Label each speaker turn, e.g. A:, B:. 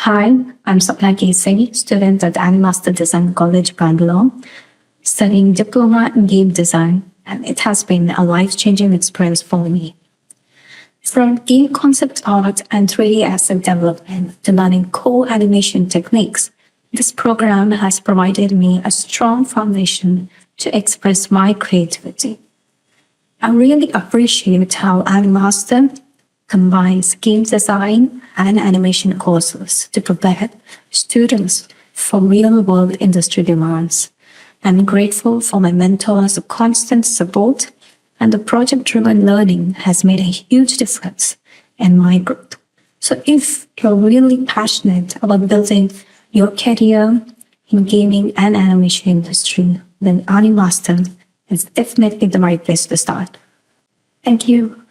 A: Hi, I'm Sapna K Singh, student at Animaster Design College, Bangalore, studying Diploma in Game Design, and it has been a life-changing experience for me. From game concept art and 3D asset development to learning core animation techniques, this program has provided me a strong foundation to express my creativity. I really appreciate how Animaster combines game design and animation courses to prepare students for real-world industry demands. I'm grateful for my mentors' constant support, and the project-driven learning has made a huge difference in my growth. So if you're really passionate about building your career in gaming and animation industry, then Animaster is definitely the right place to start. Thank you.